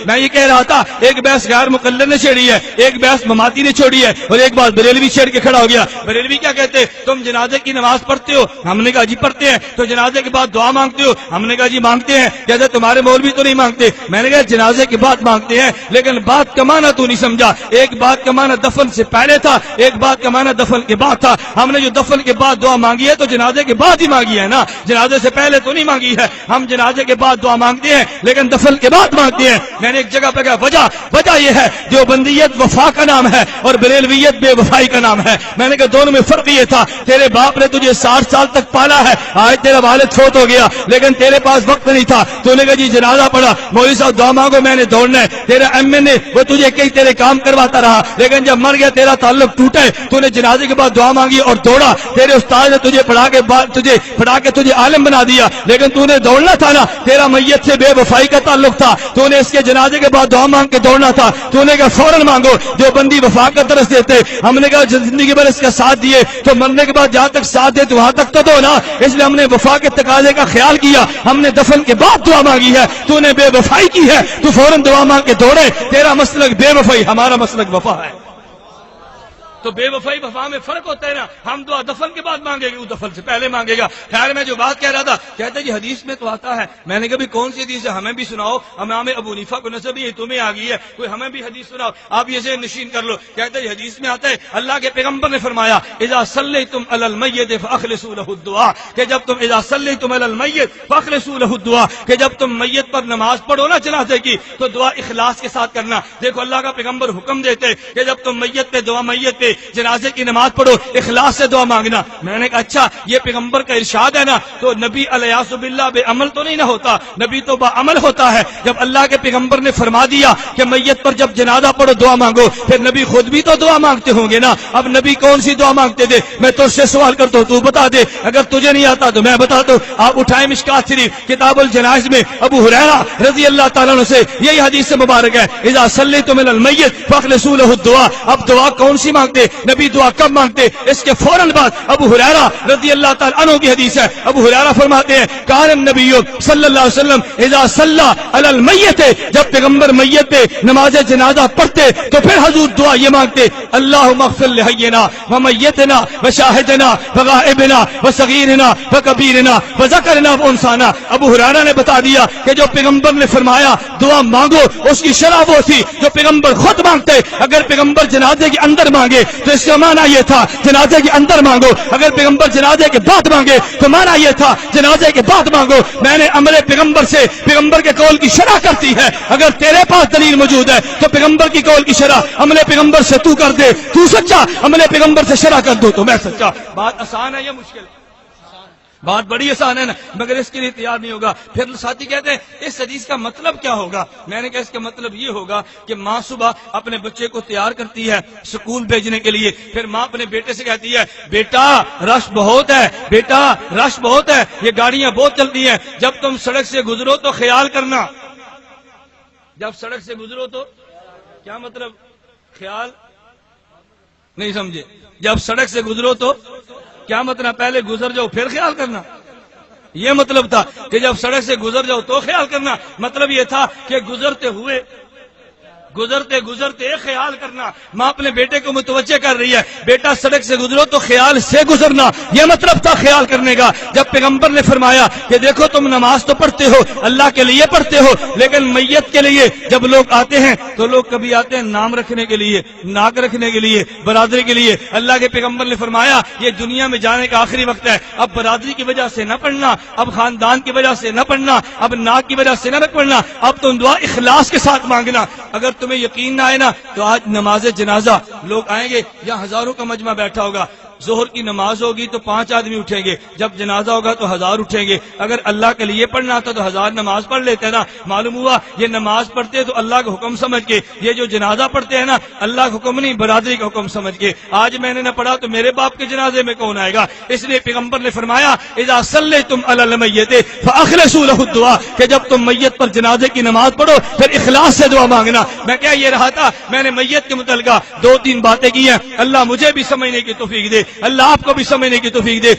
میں یہ کہہ رہا تھا ایک بحث غیر مقلد نے چھیڑی ہے, ایک بحث مماتی نے چھوڑی ہے, اور ایک بات بریلوی چھیڑ کے کھڑا ہو گیا. بریلوی کیا کہتے, تم جنازے کی نماز پڑھتے ہو؟ ہم نے کہا جی پڑھتے ہیں. تو جنازے کے بعد دعا مانگتے ہو؟ ہم نے کہا جی مانگتے ہیں. کہتے تمہارے مولوی تو نہیں مانگتے. میں نے کہا جنازے کے بعد مانگتے ہیں, لیکن بات کا معنی تو نہیں سمجھا. ایک بات کا معنی دفن سے پہلے تھا, ایک بات کا معنی دفن کے بعد تھا. ہم نے جو دفن کے بعد دعا مانگی ہے تو جنازے کے بعد ہی مانگی ہے نا, جنازے سے پہلے تو نہیں مانگی ہے. ہم جنازے کے بعد دعا مانگتے ہیں لیکن دفن کے بعد مانگتے ہیں. میں نے ایک جگہ پہ کہا وجہ یہ ہے دیوبندیت وفا کا نام ہے اور بریلویت بے وفائی کا نام ہے. میں نے کہا دونوں میں فرق یہ تھا, تیرے باپ نے تجھے 60 سال تک پالا ہے, آج تیرا والد فوت ہو گیا لیکن تیرے پاس وقت نہیں تھا. تو نے کہا جی جنازہ پڑھا, مولوی صاحب دعا مانگو, میں نے دوڑنا ہے. تیرا ایم این اے وہ تجھے کئی تیرے کام کرواتا رہا, لیکن جب مر گیا تیرا تعلق ٹوٹا ہے. تو نے جنازے کے بعد دعا مانگی اور دوڑا. تیرے استاد نے تجھے پڑھا کے تجھے عالم بنا دیا, لیکن تو نے دوڑنا تھا نا. تیرا میت سے بے وفائی کا تعلق تھا, تو نے اس کے جنازے کے بعد دعا مانگ کے دوڑنا تھا. تو نے کہا فوراً مانگو. جو بندی وفا کا درس دیتے, ہم نے کہا زندگی بھر اس کا ساتھ دیے تو مرنے کے بعد جہاں تک ساتھ دے تو وہاں تک تو دو نا. اس لیے ہم نے وفا کے تقاضے کا خیال کیا, ہم نے دفن کے بعد دعا مانگی ہے. تو نے بے وفائی کی ہے, تو فوراً دعا مانگ کے دوڑے. تیرا مسلک بے وفائی, ہمارا مسلک وفا ہے. تو بے وفائی وفا میں فرق ہوتا ہے نا. ہم دعا دفن کے بعد مانگے گے, وہ دفن سے پہلے مانگے گا. خیر میں جو بات کہہ رہا تھا, کہتے جی حدیث میں تو آتا ہے. میں نے کہا بھی کون سی حدیث ہے, ہمیں بھی سناؤ. امام ابو حنیفہ کو نسب یہ تمہیں آ گئی ہے, کوئی ہمیں بھی حدیث سناؤ, آپ یہ ذہن نشین کر لو. کہتے جی حدیث میں آتا ہے اللہ کے پیغمبر نے فرمایا اذا صلیتم علی المیت فاخلصوا له الدعاء, کہ جب تم اذا صلیتم علی المیت فاخلصوا له الدعاء, کہ جب تم میت پر نماز پڑھو نا جنازے کی تو دعا اخلاص کے ساتھ کرنا. دیکھو اللہ کا پیغمبر حکم دیتے کہ جب تم میت پہ جنازے کی نماز پڑھو اخلاص سے دعا مانگنا. میں نے کہا اچھا یہ پیغمبر کا ارشاد ہے نا, تو نبی علیہ باللہ بے عمل تو نہیں نہ ہوتا, نبی تو با عمل ہوتا ہے. جب اللہ کے پیغمبر نے فرما دیا کہ میت پر جب جنازہ پڑھو دعا مانگو, پھر نبی خود بھی تو دعا مانگتے ہوں گے نا. اب نبی کون سی دعا مانگتے تھے, میں تجھ سے سوال کرتا ہوں تو بتا دے, اگر تجھے نہیں آتا تو میں بتاتا ہوں. آپ اٹھائیں مشکات شریف کتاب الجنائز میں ابو ہریرہ رضی اللہ تعالیٰ عنہ سے یہی حدیث سے مبارک ہے اذا صلیتم علی المیت فاخلصوا له الدعاء. اب دعا کون سی مانگتے, نبی دعا کب مانگتے, اس کے فوراً بعد ابو ہریرہ رضی اللہ تعالیٰ عنہ کی حدیث ہے. ابو ہریرہ فرماتے ہیں کان النبی صلی اللہ علیہ وسلم اذا صلی علی المیت, جب پیغمبر میت پہ نماز جنازہ پڑھتے تو پھر حضور دعا یہ مانگتے اللہم اغفر لحینا ومیتنا وشاہدنا وغائبنا وصغیرنا وکبیرنا وذکرنا وانثانا. ابو ہریرہ نے بتا دیا کہ جو پیغمبر نے فرمایا دعا مانگو, اس کی شرح وہ تھی جو پیغمبر خود مانگتے. اگر پیغمبر جنازے کے اندر مانگے تو اس کا معنی یہ تھا جنازے کے اندر مانگو, اگر پیغمبر جنازے کے بعد مانگے تو معنی یہ تھا جنازے کے بعد مانگو. میں نے عمل پیغمبر سے پیغمبر کے قول کی شرح کرتی ہے. اگر تیرے پاس دلیل موجود ہے تو پیغمبر کی قول کی شرح عمل پیغمبر سے تو کر دے, تو سچا, عمل پیغمبر سے شرح کر دو تو میں سچا. بات آسان ہے یا مشکل؟ بات بڑی آسان ہے نا, مگر اس کے لیے تیار نہیں ہوگا. پھر ساتھی کہتے ہیں اس حدیث کا مطلب کیا ہوگا. میں نے کہا اس کا مطلب یہ ہوگا کہ ماں صبح اپنے بچے کو تیار کرتی ہے سکول بھیجنے کے لیے, پھر ماں اپنے بیٹے سے کہتی ہے بیٹا رش بہت ہے, بیٹا رش بہت ہے, یہ گاڑیاں بہت چلتی ہیں, جب تم سڑک سے گزرو تو خیال کرنا. جب سڑک سے گزرو تو کیا مطلب, خیال نہیں سمجھے. جب سڑک سے گزرو تو کیا مطلب, پہلے گزر جاؤ پھر خیال کرنا, یہ مطلب تھا کہ جب سڑک سے گزر جاؤ تو خیال کرنا. مطلب یہ تھا کہ گزرتے خیال کرنا. ماں اپنے بیٹے کو متوجہ کر رہی ہے بیٹا سڑک سے گزرو تو خیال سے گزرنا, یہ مطلب تھا خیال کرنے کا. جب پیغمبر نے فرمایا کہ دیکھو تم نماز تو پڑھتے ہو, اللہ کے لیے پڑھتے ہو, لیکن میت کے لیے جب لوگ آتے ہیں تو لوگ کبھی آتے ہیں نام رکھنے کے لیے, ناک رکھنے کے لیے, برادری کے لیے. اللہ کے پیغمبر نے فرمایا یہ دنیا میں جانے کا آخری وقت ہے, اب برادری کی وجہ سے نہ پڑھنا, اب خاندان کی وجہ سے نہ پڑھنا, اب ناک کی وجہ سے نہ پڑھنا, اب تم دعا اخلاص کے ساتھ مانگنا. اگر تمہیں یقین نہ آئے نا تو آج نماز جنازہ لوگ آئیں گے, یہاں ہزاروں کا مجمع بیٹھا ہوگا, ظہر کی نماز ہوگی تو 5 آدمی اٹھیں گے, جب جنازہ ہوگا تو 1000 اٹھیں گے. اگر اللہ کے لیے پڑھنا آتا تو 1000 نماز پڑھ لیتے نا. معلوم ہوا یہ نماز پڑھتے تو اللہ کا حکم سمجھ کے, یہ جو جنازہ پڑھتے ہیں نا اللہ کا حکم نہیں برادری کا حکم سمجھ کے. آج میں نے نہ پڑھا تو میرے باپ کے جنازے میں کون آئے گا. اس لیے پیغمبر نے فرمایا اذا صلیتم علی المیت فاخلصوا له الدعاء, کہ جب تم میت پر جنازے کی نماز پڑھو پھر اخلاص سے دعا مانگنا. میں کیا یہ رہا تھا, میں نے میت کے متعلقہ 2-3 باتیں کی ہیں. اللہ مجھے بھی سمجھنے کی توفیق دے, اللہ آپ کو بھی سمجھنے کی توفیق دے.